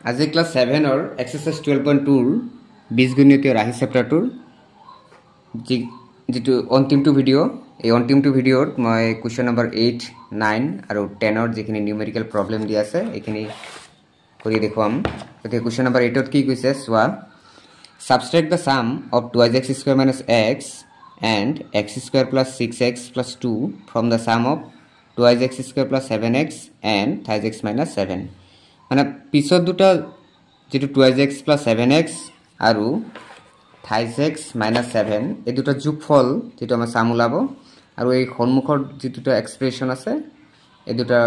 আজি class 7 or exercise 12.2 বীজগণিতীয় ৰাশি চ্যাপ্টাৰটোৰ যেটো অন্তিমটো ভিডিও এই অন্তিমটো ভিডিওত মই কোৱেশ্চন নম্বৰ 8 9 আৰু 10 ৰ যিখিনি নিউমেৰিকেল প্ৰবলেম দি আছে এইখিনি কৰি দেখুৱাম গতিকে কোৱেশ্চন নম্বৰ 8 ত কি কৈছে সোৱা subtract the sum of 2x square minus x and x square plus 6x plus 2 from the sum of 2x square plus 7x and 3x minus 7 মানে পিছত দুটা যেটো 2x plus 7x আৰু 3x minus 7 এই দুটা যোগফল যেটো আমাৰ সাম ওলাব আৰু এই সন্মুখৰ যেটো এক্সপ্ৰেছন আছে এই দুটা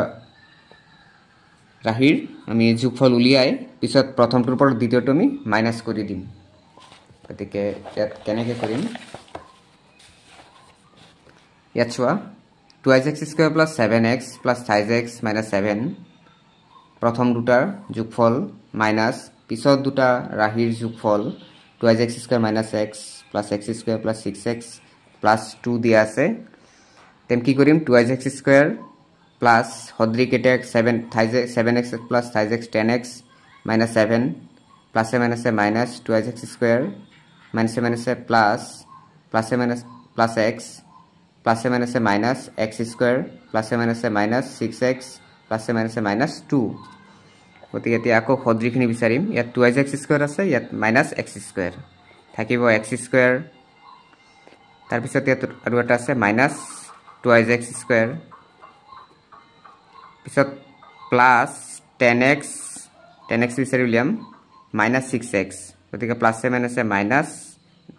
ৰাহিৰ আমি যোগফল উলিয়াই পিছত প্ৰথমটোৰ পৰা দ্বিতীয়টো আমি মাইনাস কৰি দিম গতিকে ইয়াত কেনেকৈ কৰিম ইয়াত চোৱা 2x square plus 7x plus 3x minus 7 प्रथम दुटार যোগফল মাইনাস পিছত দুটা ৰাহিৰ যোগফল 2x square minus x plus x square plus 6x plus 2 দিয়া আছে তেম কি কৰিম 2x square plus হদ্ৰিকেটেক 7x plus 3x 10x minus 7 plus a minus 2x square minus a plus x plus a minus x square plus a minus 6x plus a minus 2 গতিকে এতিয়া আকৌ হদ্ৰিখিনি বিচাৰিম ইয়াত 2x square আছে ইয়াত minus x square থাকিব x square তাৰ পিছত ইয়াত আৰু এটা আছে minus 2x square পিছত plus 10x বিচাৰি উলিয়াম minus 6x গতিকে plus a minus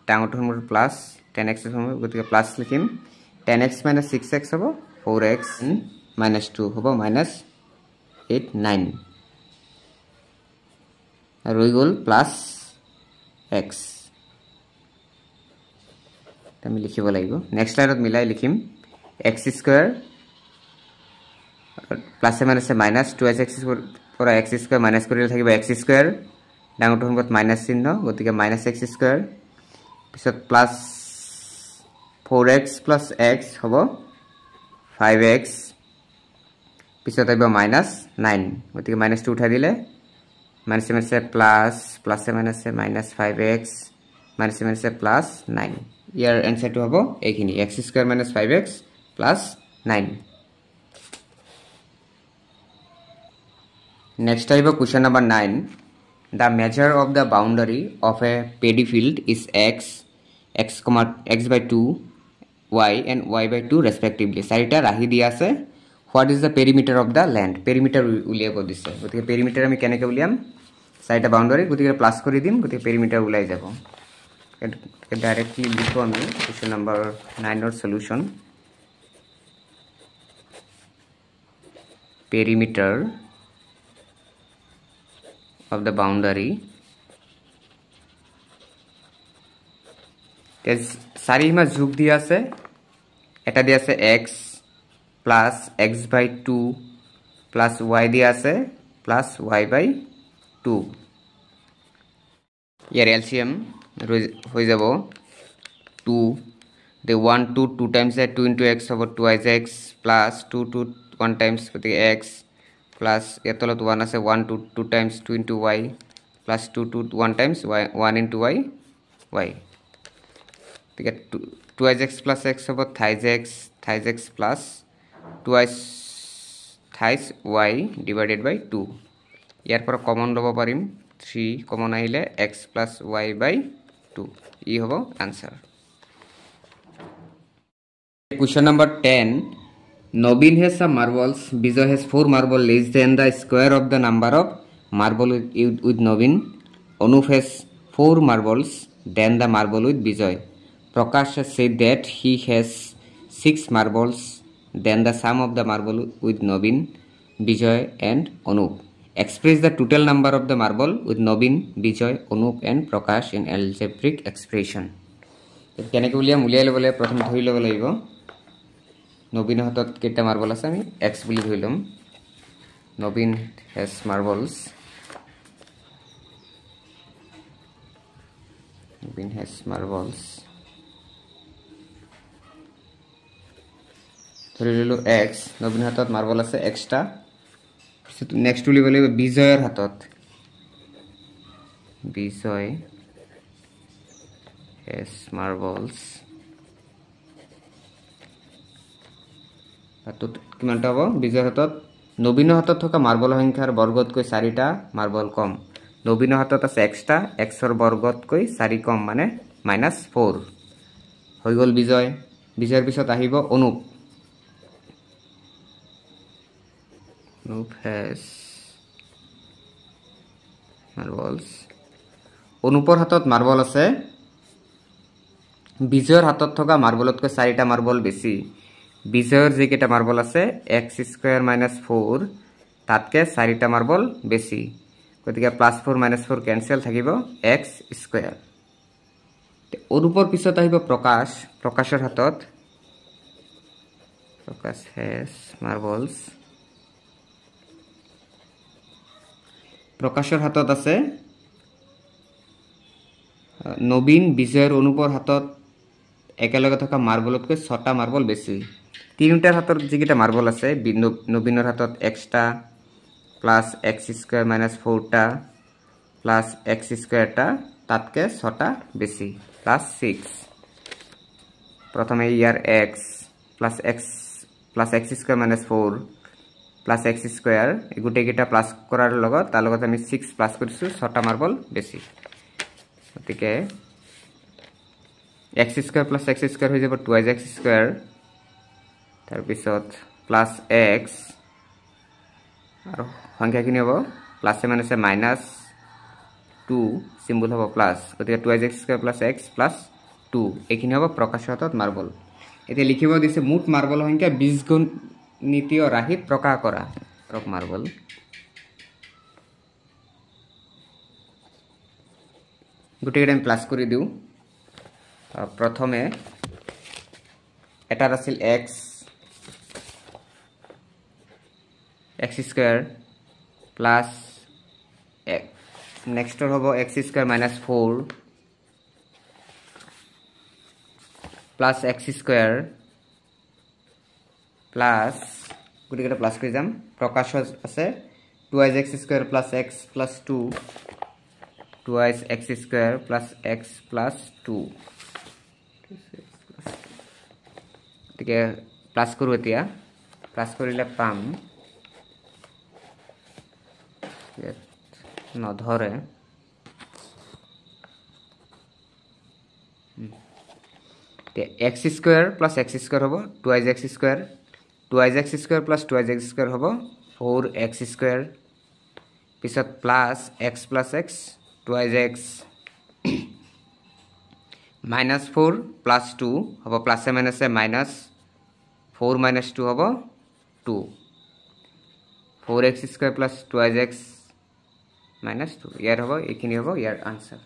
ডাঙৰটো হ'ব plus 10x হ'ব গতিকে plus লিখিম 10x minus 6x হ'ব 4x minus 2 হ'ব minus 8 9 আৰু হৈ গল plus x আমি লিখিব লাগিব নেক্সট লাইনত মিলাই লিখিম x square plus a minus 2x পৰা x square minus কৰিলে থাকিব x square ডাঙৰটো হ'ব minus চিহ্ন গতিকে minus x square পিছত plus 4x plus x হ'ব 5x পিছত আহিব minus 9 গতিকে minus 2 উঠাই দিলে minus plus minus 5x minus plus 9 ইয়াৰ এনসাৰটো হ'ব এইখিনি x square minus 5x plus 9 next আহিব question number 9 the measure of the boundary of a paddy field is x by 2 y and y by 2 respectively চাৰিটা ৰাহি দিয়া আছে what is the perimeter of the land perimeter উলিয়াব দিছে গতিকে perimeter আমি কেনেকৈ উলিয়াম চাৰিটা বাউন্ডাৰি গতিকে প্লাস কৰি দিম গতিকে perimeter উলাই যাব ডাইৰেক্টলি লিখো আমি কোৱেশ্চন নম্বৰ 9 ৰ solution perimeter of the boundary চাৰিমা যোগ দিয়া আছে এটা দিয়া আছে x plus x by 2 plus y দিয়া আছে plus y by 2 year LCM হৈ যাব 2 the 1 2 times 2 into x over 2x plus 2 1 times গতিকে x plus এতলত 1 আছে 1 2 times 2 into y plus 2 1 times y 1 into y গতিকে 2x plus x over 3x plus 2x thrice y divided by 2 ইয়াৰ পৰা common লব পাৰিম 3 common আহিলে x plus y by 2 ই হ'ব answer question number 10 Nobin has some marbles Bijoy has 4 marble less than the square of the number of marble with Nobin Anup has 4 marbles than the marble with Bijoy Prakash has said that he has 6 marbles then the sum of the marble with Nobin, Bijoy and Anup. Express the total number of the marble with Nobin, Bijoy, Anup and Prakash in algebraic expression. কেনেকৈ উলিয়াম উলিয়াই ল'ব লাগে প্ৰথম ধৰি ল'ব লাগিব নবীন হাতত কেইটা মাৰ্বল আছে আমি x বুলি ধৰি ল'ম নবীন has marbles Nabin has marbles ধৰি ললো x নবীন হাতত মাৰ্বল আছে x টা নেক্সট উলিয়াব লাগিব বিজয়ৰ হাতত বিজয় has marbles কিমানটা হ'ব বিজয়ৰ হাতত নবীনৰ হাতত থকা মাৰ্বল সংখ্যাৰ বৰ্গতকৈ 4টা মাৰ্বল কম নবীনৰ হাতত আছে এক্সটা xৰ বৰ্গতকৈ 4 কম মানে -4 হৈ গল বিজয়ৰ পিছত আহিব অনুপ has marbles অনুপৰ হাতত মাৰ্বল আছে বিজয়ৰ হাতত থকা মাৰ্বলতকৈ 4টা মাৰ্বল বেছি বিজয়ৰ যে কেটা মাৰ্বল আছে x² - 4 তাতকে 4টা মাৰ্বল বেছি গতিকে +4 - 4 কেনসেল থাকিব x² অনুপৰ পিছত আহিব প্ৰকাশৰ হাতত প্ৰকাশ has marbles প্ৰকাশৰ হাতত আছে নবীন বিজয়ৰ অনুপৰ হাতত একেলগে থকা মাৰ্বলতকৈ 6টা মাৰ্বল বেছি তিনিটাৰ হাতত যিকেটা মাৰ্বল আছে নবীনৰ হাতত এক্সটা প্লাস x² - 4টা প্লাস x² টা তাতকে 6টা বেছি প্লাস 6 প্ৰথমে ইয়াৰ x plus x² - 4 plus x² এগুটে গিটা প্লাস কৰাৰ লগত তাৰ লগত আমি 6 প্লাস কৰিছো 6টা মাৰ্বল বেছি গতিকে x² + x² হৈ যাব 2x² তাৰ পিছত প্লাস x আৰু সংখ্যাখিনি হ'ব প্লাসে মাইনাসে -2 সিম্বল হ'ব প্লাস গতিকে 2x² + x + 2 এইখিনি হ'ব প্ৰকাশৰ হাতত মাৰ্বল এতিয়া লিখিব দিছে মুঠ মাৰ্বল সংখ্যা বীজগণিতীয় ৰাশিত প্ৰকাশ কৰা মাৰ্বল গুটেকেটা আমি প্লাস কৰি দিও প্ৰথমে এটাৰ আছিল x² প্লাস নেক্সটৰ হ'ব x² - 4 plus x² plus গুটেকেটা plus কৰি যাম প্ৰকাশ আছে 2x² + x + 2 2x² + x + 2 গতিকে প্লাস কৰো এতিয়া প্লাস কৰিলে পাম নধৰে তে x² + x² হ'ব 2x² 2x² + 2x² হ'ব 4x² পিছত প্লাস x + x 2x -4 + 2 হ'ব প্লাসে মাইনাসে -4 - 2 হ'ব 2 4x² + 2x - 2 ইয়াৰ হ'ব এইখিনি হ'ব ইয়াৰ আনসাৰ